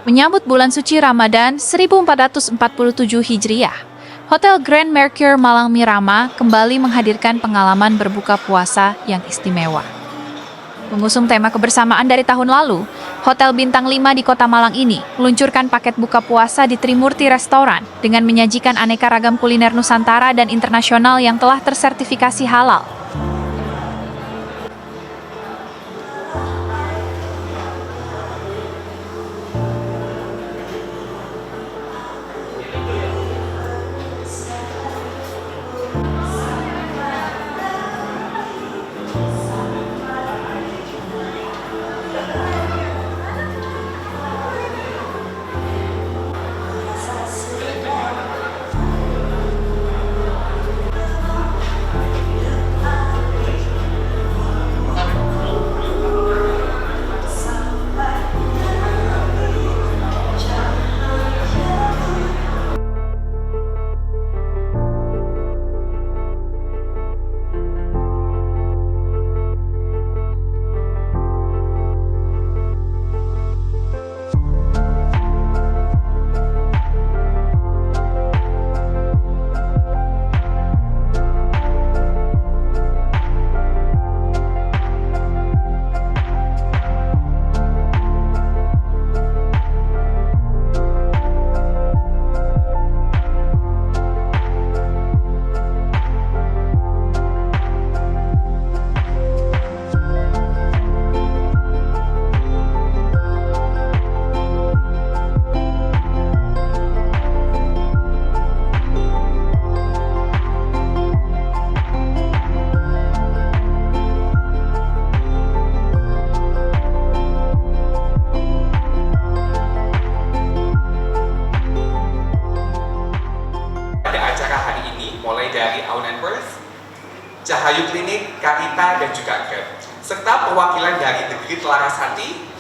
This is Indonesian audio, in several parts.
Menyambut bulan suci Ramadan 1447 Hijriah, Hotel Grand Mercure Malang Mirama kembali menghadirkan pengalaman berbuka puasa yang istimewa. Mengusung tema kebersamaan dari tahun lalu, Hotel Bintang 5 di Kota Malang ini meluncurkan paket buka puasa di Trimurti Restoran dengan menyajikan aneka ragam kuliner Nusantara dan internasional yang telah tersertifikasi halal. Mulai dari Aun & Worth, Cahayu Klinik, Karita, dan juga Grab, serta perwakilan dari The Great Larasati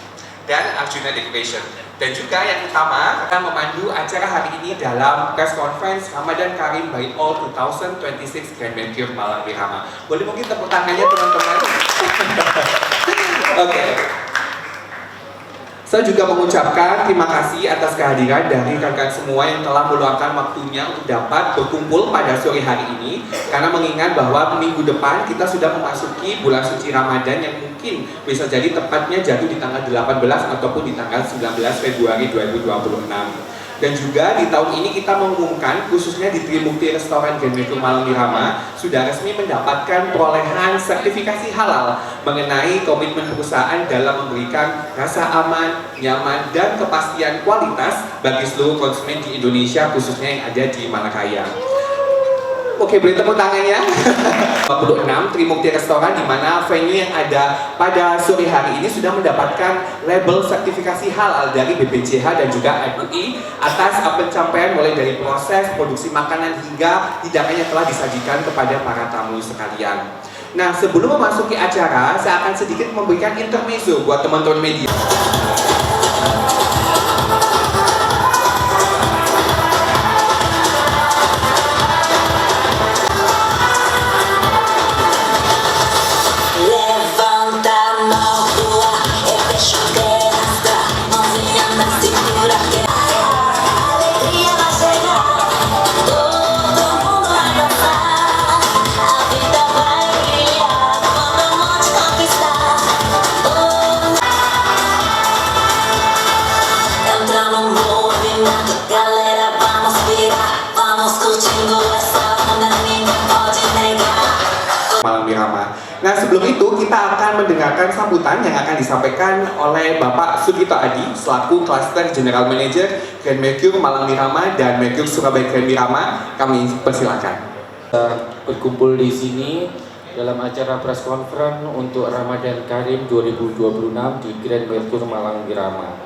dan Arjuna Decoration. Dan juga yang utama akan memandu acara hari ini dalam press conference Ramadan Karim by All 2026 Grand Mercure Malang Mirama. Boleh mungkin tepuk tangannya teman-teman? Oke. Saya juga mengucapkan terima kasih atas kehadiran dari rekan semua yang telah meluangkan waktunya untuk dapat berkumpul pada sore hari ini, karena mengingat bahwa minggu depan kita sudah memasuki bulan suci Ramadan yang mungkin bisa jadi tepatnya jatuh di tanggal 18 ataupun di tanggal 19 Februari 2026. Dan juga di tahun ini kita mengumumkan, khususnya di Trimurti Restoran Grand Mercure Malang Mirama sudah resmi mendapatkan perolehan sertifikasi halal mengenai komitmen perusahaan dalam memberikan rasa aman, nyaman, dan kepastian kualitas bagi seluruh konsumen di Indonesia, khususnya yang ada di Malakaya. Oke, boleh tepuk tangannya. 26 Trimurti Restoran, di mana venue yang ada pada sore hari ini sudah mendapatkan label sertifikasi halal dari BPJH dan juga MUI atas pencapaian mulai dari proses produksi makanan hingga hidangannya telah disajikan kepada para tamu sekalian. Nah, sebelum memasuki acara, saya akan sedikit memberikan intermezzo buat teman-teman media. Malang Mirama. Nah, sebelum itu kita akan mendengarkan sambutan yang akan disampaikan oleh Bapak Sugito Adi selaku Cluster General Manager Grand Mercure Malang Mirama dan Mercure Surabaya Grand Mirama. Kami persilakan. Berkumpul di sini dalam acara press conference untuk Ramadan Karim 2026 di Grand Mercure Malang Mirama.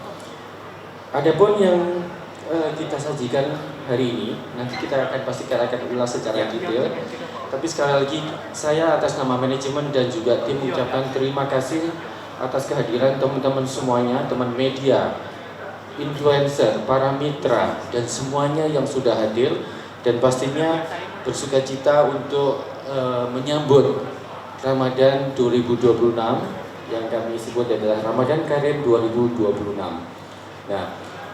Adapun yang kita sajikan hari ini, nanti kita akan ulas secara detail. Tapi sekali lagi, saya atas nama manajemen dan juga tim mengucapkan terima kasih atas kehadiran teman-teman semuanya, teman media, influencer, para mitra, dan semuanya yang sudah hadir. Dan pastinya bersukacita untuk menyambut Ramadan 2026 yang kami sebut adalah Ramadan Karim 2026. Nah,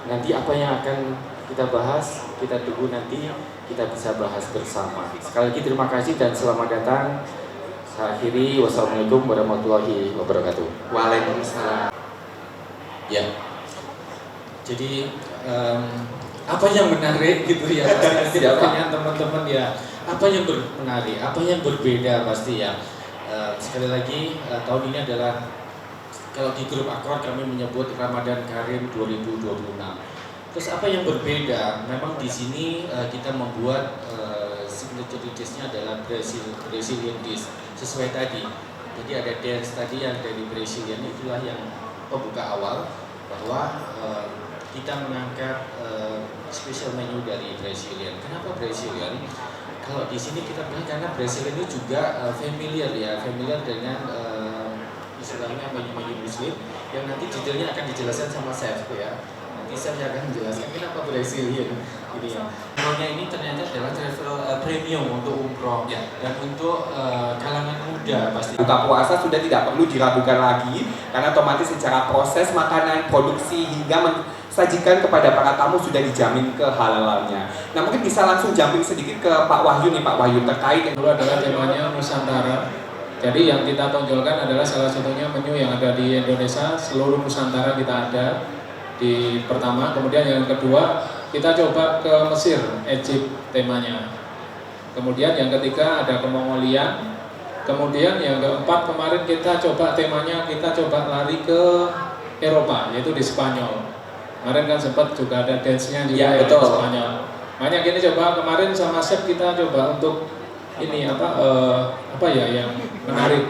Nanti apa yang akan kita bahas, kita tunggu nanti kita bisa bahas bersama. Sekali lagi terima kasih dan selamat datang. Saya akhiri, wassalamualaikum warahmatullahi wabarakatuh. Waalaikumsalam. Ya, jadi apa yang menarik gitu ya, pasti pertanyaan teman-teman ya, apa yang menarik, apa yang berbeda pasti ya. Sekali lagi tahun ini adalah, kalau di grup Akor kami menyebut Ramadan Karim 2026. Terus apa yang berbeda? Memang di sini kita membuat signature dish-nya adalah Brazilian dish sesuai tadi. Jadi ada dance tadi yang dari Brazilian, itulah yang pembuka awal bahwa kita mengangkat special menu dari Brazilian. Kenapa Brazilian? Kalau di sini kita bilang karena Brazilian itu juga familiar ya, familiar dengan istilahnya menu-menu Muslim yang nanti detailnya akan dijelaskan sama chef ya. Nanti chef akan menjelaskan kenapa Brazilian ini ya. Menunya ini ternyata adalah travel premium untuk umroh ya, dan untuk kalangan muda pasti. Buka puasa sudah tidak perlu diragukan lagi karena otomatis secara proses makanan, produksi hingga sajikan kepada para tamu sudah dijamin kehalalannya. Nah mungkin bisa langsung jumping sedikit ke Pak Wahyu nih, Pak Wahyu, terkait Itu adalah temanya Nusantara. Jadi yang kita tonjolkan adalah salah satunya menu yang ada di Indonesia, seluruh Nusantara kita ada di pertama. Kemudian yang kedua kita coba ke Mesir, Egypt temanya. Kemudian yang ketiga ada ke Mongolia. Kemudian yang keempat kemarin kita coba temanya, kita coba lari ke Eropa, yaitu di Spanyol. Kemarin kan sempat juga ada dance-nya juga ya, di betul. Spanyol. Banyak ini coba kemarin sama chef kita coba untuk ini apa ya yang menarik.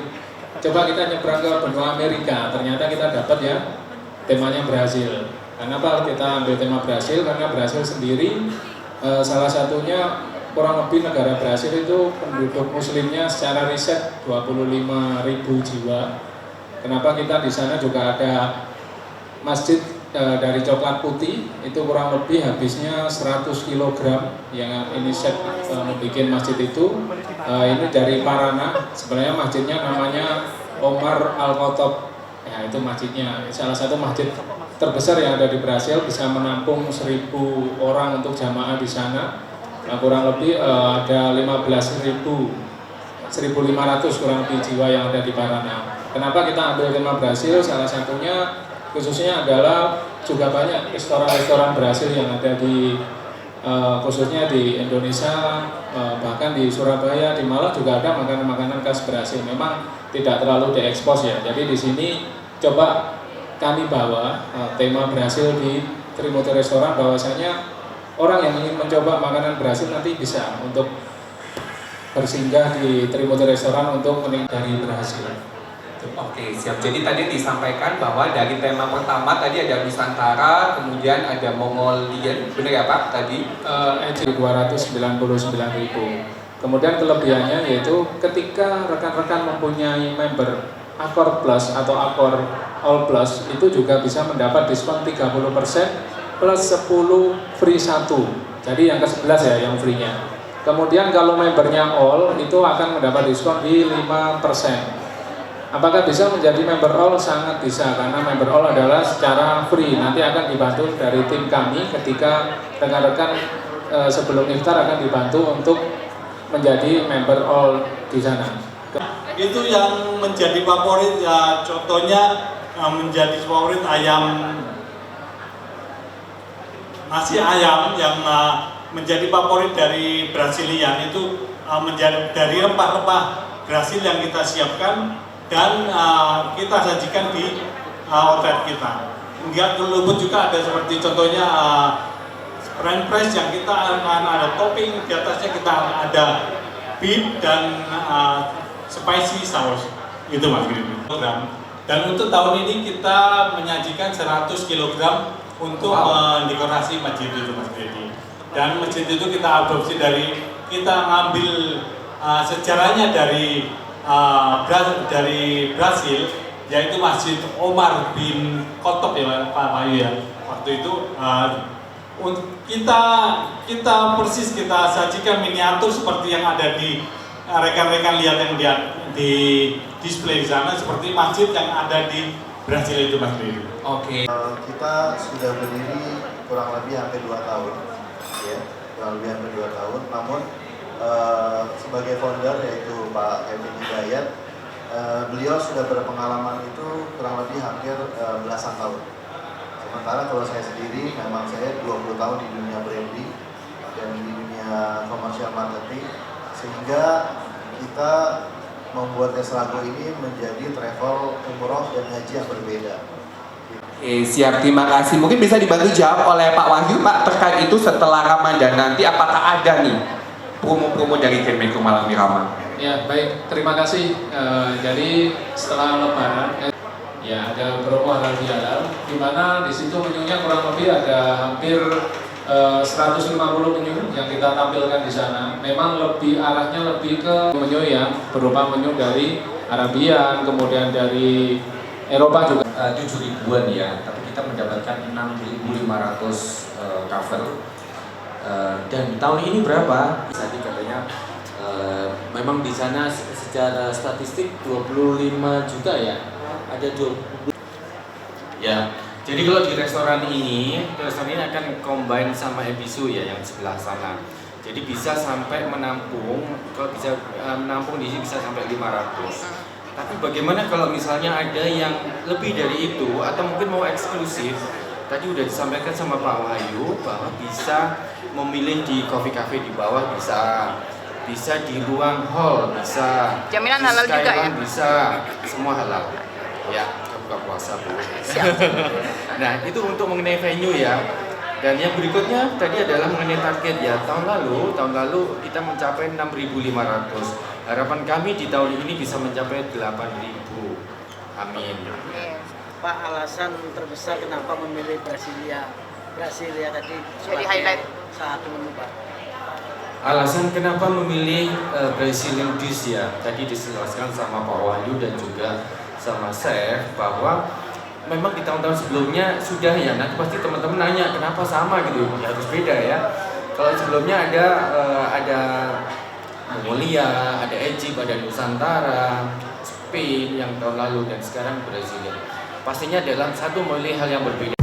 Coba kita nyebrang ke benua Amerika, ternyata kita dapat ya temanya Brasil. Kenapa kita ambil tema Brasil? Karena Brasil sendiri salah satunya kurang lebih negara Brasil itu penduduk muslimnya secara riset 25.000 jiwa. Kenapa kita di sana juga ada masjid dari coklat putih itu kurang lebih habisnya 100 kg yang ini set membuat masjid itu. Ini dari Parana, sebenarnya masjidnya namanya Omar Al-Khattab. Ya, itu masjidnya salah satu masjid terbesar yang ada di Brasil, bisa menampung 1.000 orang untuk jamaah di sana. Nah, kurang lebih ada 15.500 kurang lebih jiwa yang ada di Parana. Kenapa kita ambil tema Brasil? Salah satunya khususnya adalah juga banyak restoran-restoran Brasil yang ada di khususnya di Indonesia, bahkan di Surabaya, di Malang juga ada makanan-makanan khas Brasil. Memang tidak terlalu diekspos ya. Jadi di sini coba kami bawa tema Brasil di Trimote Restoran, bahwasanya orang yang ingin mencoba makanan Brasil nanti bisa untuk bersinggah di Trimote Restoran untuk menikmati Brasil. Oke, siap. Jadi tadi disampaikan bahwa dari tema pertama tadi ada Nusantara, kemudian ada Mongolian, benar ya Pak tadi? 299.000. Kemudian kelebihannya yaitu ketika rekan-rekan mempunyai member Akor Plus atau Akor All Plus itu juga bisa mendapat diskon 30% plus 10 free 1. Jadi yang ke-11 ya yang free-nya. Kemudian kalau membernya All itu akan mendapat diskon di 5%. Apakah bisa menjadi member all? Sangat bisa, karena member all adalah secara free. Nanti akan dibantu dari tim kami ketika rekan-rekan sebelum iftar akan dibantu untuk menjadi member all di sana. Itu yang menjadi favorit ya, contohnya menjadi favorit nasi ayam yang menjadi favorit dari Brazilian itu menjadi dari rempah-rempah Brasil yang kita siapkan dan kita sajikan di outlet kita. Enggak luput juga ada seperti contohnya french fries yang kita akan ada topping, di atasnya kita ada beef dan spicy sauce. Itu Mas Green. Dan untuk tahun ini kita menyajikan 100 kg untuk dekorasi masjid itu Mas Green. Dan masjid itu kita adopsi kita ngambil sejarahnya dari Brasil, yaitu Masjid Omar bin Khattab ya Pak Wahyu ya. Waktu itu kita persis kita sajikan miniatur seperti yang ada di rekan-rekan lihat yang di display di sana, seperti masjid yang ada di Brasil itu Mas Riri. Oke. Kita sudah berdiri kurang lebih hampir 2 tahun, ya, kurang lebih hampir 2 tahun. Namun sebagai founder yaitu Pak Kevin Hidayat, beliau sudah berpengalaman itu kurang lebih hampir belasan tahun. Sementara kalau saya sendiri, memang saya 20 tahun di dunia branding dan di dunia commercial marketing, sehingga kita membuat Esrago ini menjadi travel umroh dan haji yang berbeda. Oke, siap, terima kasih. Mungkin bisa dibantu jawab oleh Pak Wahyu, Pak, terkait itu setelah Ramadan nanti apakah ada nih promo-promo dari Grand Mercure Malang Mirama? Ya, baik, terima kasih. Jadi setelah Lebaran, ya ada promo halal bihalal, di mana di situ menunya kurang lebih ada hampir 150 menu yang kita tampilkan di sana. Memang arahnya lebih ke menu yang berupa menu dari Arabian, kemudian dari Eropa juga. 7 ribuan ya, tapi kita mendapatkan 6.500 cover. Dan tahun ini berapa? Tadi katanya memang di sana secara statistik 25 juta ya. Ada 20. Ya. Jadi kalau di restoran ini akan combine sama Ebisu ya yang sebelah sana. Jadi bisa sampai menampung, kalau bisa menampung di sini bisa sampai 500. Tapi bagaimana kalau misalnya ada yang lebih dari itu atau mungkin mau eksklusif? Tadi udah disampaikan sama Pak Wahyu bahwa bisa memilih di coffee cafe di bawah, bisa di ruang hall, bisa jaminan halal juga ya? Bisa, semua halal. Ya, buka puasa Bu. Nah, itu untuk mengenai venue ya. Dan yang berikutnya tadi adalah mengenai target ya. Tahun lalu kita mencapai 6.500. Harapan kami di tahun ini bisa mencapai 8.000. Amin. Pak, alasan terbesar kenapa memilih Brasilia tadi jadi highlight satu menu Pak? Alasan kenapa memilih Brazilian dish ya, tadi dijelaskan sama Pak Wahyu dan juga sama Chef bahwa memang di tahun-tahun sebelumnya sudah ya, nanti pasti teman-teman nanya kenapa sama gitu, ya harus beda ya. Kalau sebelumnya ada Mongolia, ada Egypt, ada Nusantara, Spain yang tahun lalu dan sekarang Brazilian. Pastinya dalam satu memilih hal yang berbeda.